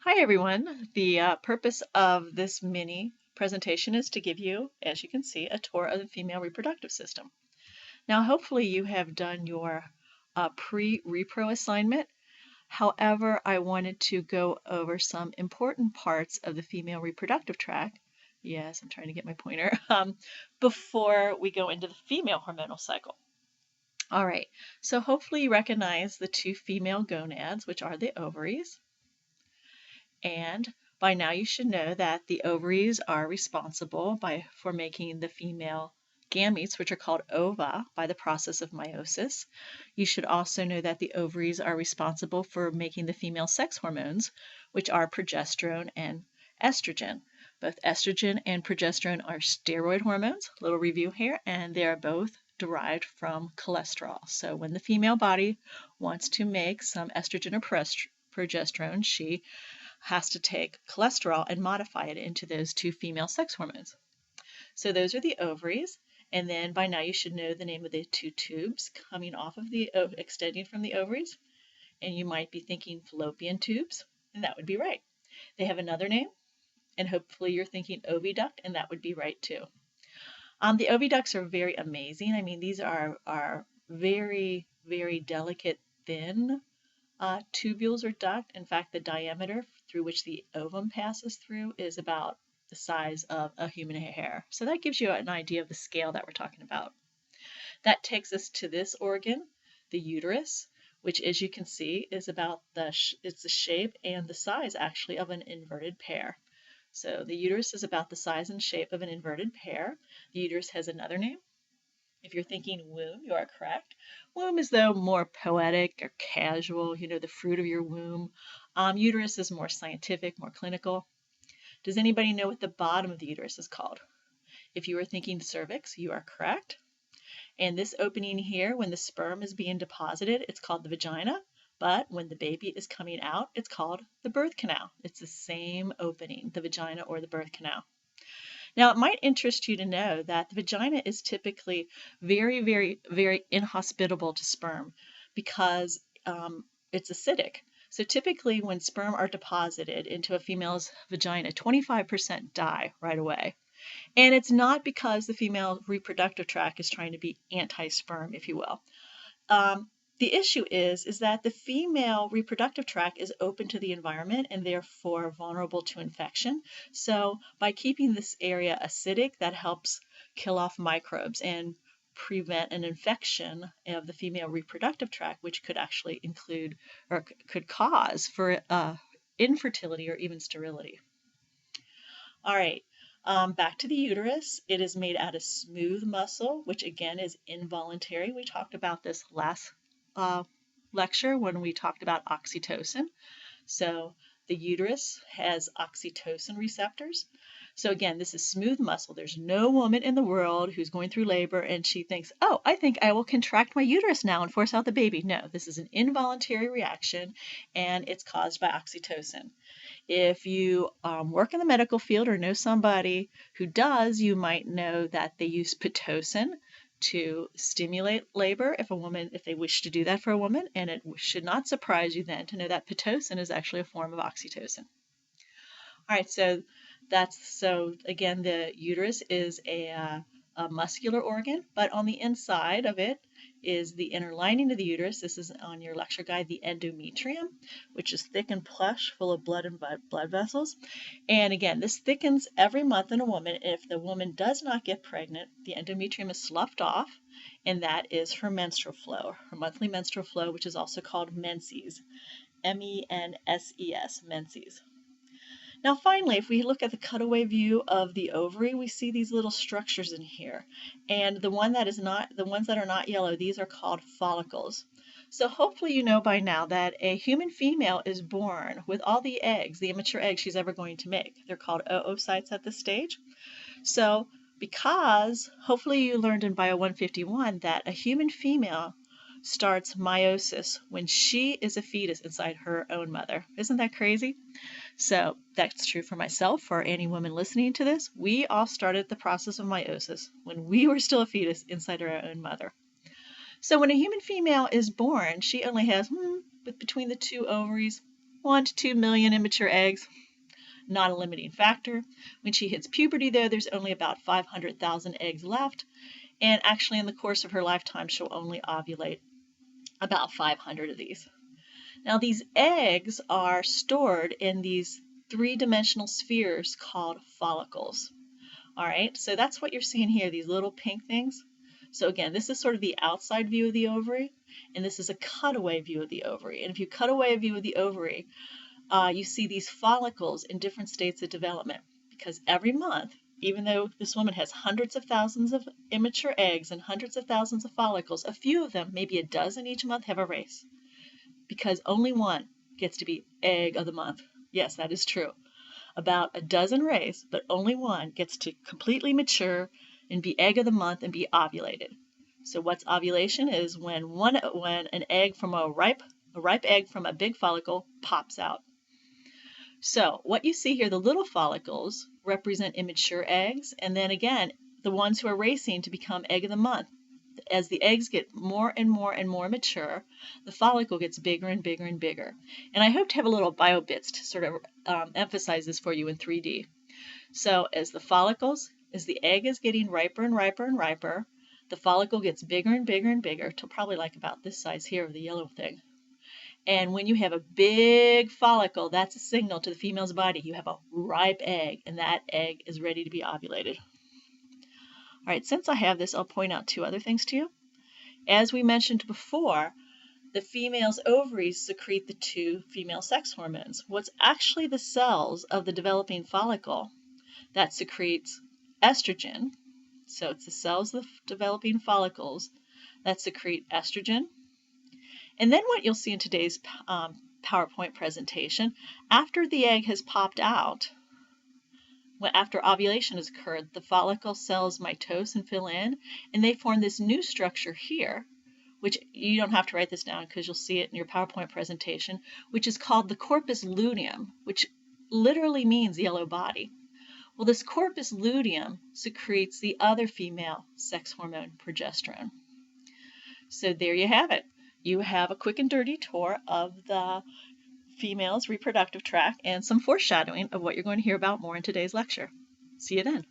Hi everyone. The purpose of this mini presentation is to give you, as you can see, a tour of the female reproductive system. Now hopefully you have done your pre-repro assignment. However, I wanted to go over some important parts of the female reproductive tract. Yes, I'm trying to get my pointer. Before we go into the female hormonal cycle. All right, so hopefully you recognize the two female gonads, which are the ovaries. And by now you should know that the ovaries are responsible for making the female gametes, which are called ova, by the process of meiosis. You should also know that the ovaries are responsible for making the female sex hormones, which are progesterone and estrogen. Both estrogen and progesterone are steroid hormones, little review here, and they are both derived from cholesterol. So when the female body wants to make some estrogen or progesterone, she has to take cholesterol and modify it into those two female sex hormones. So those are the ovaries. And then by now you should know the name of the two tubes coming off of extending from the ovaries. And you might be thinking fallopian tubes, and that would be right. They have another name, and hopefully you're thinking oviduct, and that would be right too. The oviducts are very amazing. I mean, these are very, very delicate, thin tubules or duct. In fact, the diameter through which the ovum passes through is about the size of a human hair. So that gives you an idea of the scale that we're talking about. That takes us to this organ, the uterus, which, as you can see, is about it's the shape and the size actually of an inverted pear. So the uterus is about the size and shape of an inverted pear. The uterus has another name. If you're thinking womb, you are correct. Womb is, though, more poetic or casual, the fruit of your womb. Uterus is more scientific, more clinical. Does anybody know what the bottom of the uterus is called? If you were thinking cervix, you are correct. And this opening here, when the sperm is being deposited, it's called the vagina. But when the baby is coming out, it's called the birth canal. It's the same opening, the vagina or the birth canal. Now, it might interest you to know that the vagina is typically very, very, very inhospitable to sperm because it's acidic. So typically when sperm are deposited into a female's vagina, 25% die right away. And it's not because the female reproductive tract is trying to be anti-sperm, if you will. The issue is that the female reproductive tract is open to the environment and therefore vulnerable to infection. So by keeping this area acidic, that helps kill off microbes and prevent an infection of the female reproductive tract, which could actually include or could cause for infertility or even sterility. All right. Back to the uterus. It is made out of smooth muscle, which again is involuntary. We talked about this last lecture when we talked about oxytocin. So the uterus has oxytocin receptors. So again, this is smooth muscle. There's no woman in the world who's going through labor and she thinks, oh, I think I will contract my uterus now and force out the baby. No, this is an involuntary reaction and it's caused by oxytocin. If you work in the medical field or know somebody who does, you might know that they use Pitocin to stimulate labor if they wish to do that for a woman, and it should not surprise you then to know that Pitocin is actually a form of oxytocin. All right, so again, the uterus is a muscular organ, but on the inside of it is the inner lining of the uterus. This is on your lecture guide, the endometrium, which is thick and plush, full of blood and blood vessels. And again, this thickens every month in a woman. If the woman does not get pregnant, the endometrium is sloughed off, and that is her menstrual flow, her monthly menstrual flow, which is also called menses, M-E-N-S-E-S, menses. Now finally, if we look at the cutaway view of the ovary, we see these little structures in here. And the ones that are not yellow, these are called follicles. So hopefully you know by now that a human female is born with all the eggs, the immature eggs she's ever going to make. They're called oocytes at this stage. So because hopefully you learned in Bio 151 that a human female starts meiosis when she is a fetus inside her own mother. Isn't that crazy? So that's true for myself, for any woman listening to this. We all started the process of meiosis when we were still a fetus inside our own mother. So when a human female is born, she only has between the two ovaries 1 to 2 million immature eggs, not a limiting factor. When she hits puberty, though, there's only about 500,000 eggs left, and actually in the course of her lifetime, she'll only ovulate about 500 of these. Now, these eggs are stored in these three-dimensional spheres called follicles. All right, so that's what you're seeing here, these little pink things. So again, this is sort of the outside view of the ovary, and this is a cutaway view of the ovary. And if you cut away a view of the ovary, you see these follicles in different states of development, because every month, even though this woman has hundreds of thousands of immature eggs and hundreds of thousands of follicles, a few of them, maybe a dozen each month, have a race, because only one gets to be egg of the month. Yes, that is true. About a dozen race, but only one gets to completely mature and be egg of the month and be ovulated. So what's ovulation is when an egg from a ripe egg from a big follicle pops out. So what you see here, the little follicles represent immature eggs, and then again, the ones who are racing to become egg of the month. As the eggs get more and more and more mature, the follicle gets bigger and bigger and bigger. And I hope to have a little bio bits to sort of emphasize this for you in 3D. So as the egg is getting riper and riper and riper, the follicle gets bigger and bigger and bigger till probably like about this size here of the yellow thing. And when you have a big follicle, that's a signal to the female's body. You have a ripe egg, and that egg is ready to be ovulated. All right, since I have this, I'll point out two other things to you. As we mentioned before, the female's ovaries secrete the two female sex hormones. What's actually the cells of the developing follicle that secretes estrogen. So it's the cells of the developing follicles that secrete estrogen. And then what you'll see in today's PowerPoint presentation, after the egg has popped out, after ovulation has occurred, the follicle cells mitose and fill in, and they form this new structure here, which you don't have to write this down because you'll see it in your PowerPoint presentation, which is called the corpus luteum, which literally means yellow body. Well, this corpus luteum secretes the other female sex hormone, progesterone. So there you have it. You have a quick and dirty tour of the female's reproductive tract and some foreshadowing of what you're going to hear about more in today's lecture. See you then.